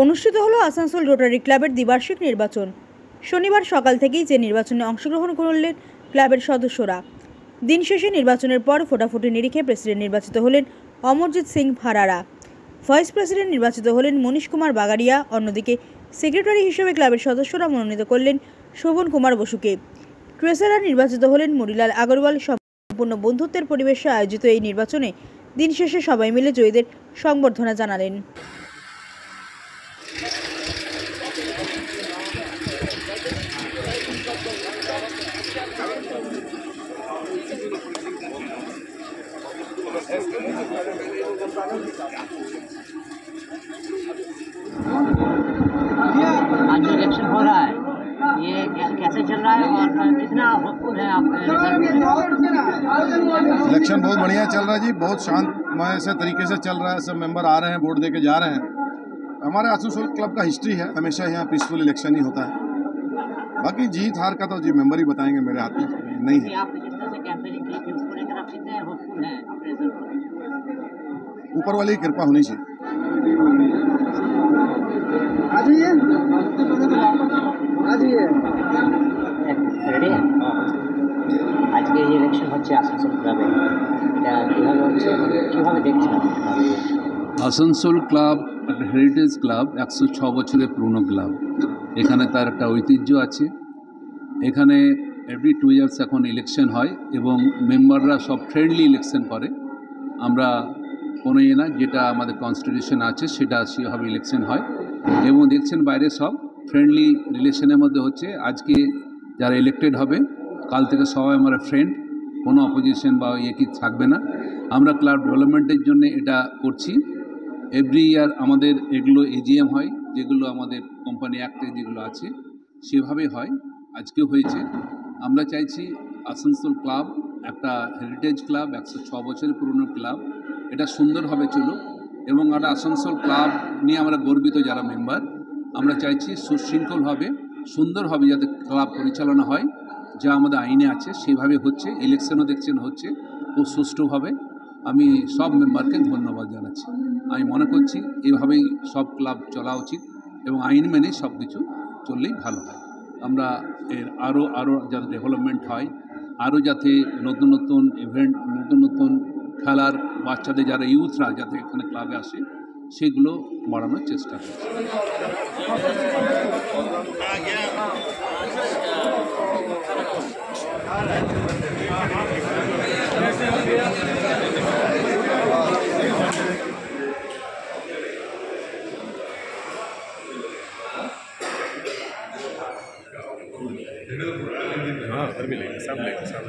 অনুষ্ঠিত হলো আসানসোল রোটারি ক্লাবের দ্বিবার্ষিক নির্বাচন। শনিবার সকাল থেকেই যে নির্বাচনে অংশগ্রহণ করলেন ক্লাবের সদস্যরা। দিন শেষে নির্বাচনের পর ফোটাফুটি নিরিখে প্রেসিডেন্ট নির্বাচিত হলেন অমরজিৎ সিং ভারারা, ভাইস প্রেসিডেন্ট নির্বাচিত হলেন মনীশ কুমার বাগারিয়া। অন্যদিকে সেক্রেটারি হিসেবে ক্লাবের সদস্যরা মনোনীত করলেন শোভন কুমার বসুকে। ট্রেজারার নির্বাচিত হলেন মুরিলাল আগরওয়াল। সম্পূর্ণ বন্ধুত্বের পরিবেশে আয়োজিত এই নির্বাচনে দিন শেষে সবাই মিলে জয়ীদের সংবর্ধনা জানালেন। आज जो इलेक्शन हो रहा है ये कैसे चल रहा है और कितना होपफुल है आप? इलेक्शन बहुत बढ़िया चल रहा है जी, बहुत शांतमय से तरीके से चल रहा है। सब मेंबर आ रहे हैं, वोट देके जा रहे हैं। हमारे आसानसोल क्लब का हिस्ट्री है, हमेशा यहाँ पीसफुल इलेक्शन ही होता है। बाकी जीत हार का तो जी मेंबर ही बताएंगे, मेरे हाथ में नहीं है। ऊपर वाली कृपा होनी चाहिए। আজকে এই ইলেকশন হচ্ছে আসানসোল ক্লাবে, এটা কিভাবে দেখছেন? আসানসোল ক্লাব একটা হেরিটেজ ক্লাব, 106 বছরের পুরনো ক্লাব। এখানে তার একটা ঐতিহ্য আছে। এখানে এভরি 2 ইয়ার্স এখন ইলেকশন হয় এবং মেম্বাররা সব ফ্রেন্ডলি ইলেকশন করে। আমরা কোনো না, যেটা আমাদের কনস্টিটিউশন আছে সেটা সেভাবে ইলেকশন হয় এবং দেখছেন বাইরে সব ফ্রেন্ডলি রিলেশনের মধ্যে হচ্ছে। আজকে যারা ইলেক্টেড হবে কাল থেকে সবাই আমরা ফ্রেন্ড, কোনো অপোজিশন বা কি থাকবে না। আমরা ক্লাব ডেভেলপমেন্টের জন্য এটা করছি। এভরি ইয়ার আমাদের এগুলো এজিএম হয়, যেগুলো আমাদের কোম্পানি অ্যাক্টে যেগুলো আছে সেভাবে হয়, আজকেও হয়েছে। আমরা চাইছি আসানসোল ক্লাব একটা হেরিটেজ ক্লাব, 106 বছরের পুরনো ক্লাব, এটা সুন্দরভাবে চলুক এবং একটা আসানসোল ক্লাব নিয়ে আমরা গর্বিত যারা মেম্বার। আমরা চাইছি সুশৃঙ্খলভাবে সুন্দরভাবে যাতে ক্লাব পরিচালনা হয়, যা আমাদের আইনে আছে সেভাবে হচ্ছে। ইলেকশনও দেখছেন হচ্ছে খুব সুষ্ঠুভাবে। আমি সব মেম্বারকে ধন্যবাদ জানাচ্ছি। আমি মনে করছি এভাবেই সব ক্লাব চলা উচিত এবং আইন মেনে সব কিছু চললেই ভালো হয়। আমরা এর আরও যাতে ডেভেলপমেন্ট হয়, আরও যাতে নতুন নতুন ইভেন্ট, নতুন নতুন খেলার বাচ্চাদের যারা ইউথরা যাতে এখানে ক্লাবে আসে সেগুলো বাড়ানোর চেষ্টা করছি। हाँ, सर भी लेंगे, सब लेंगे, सब।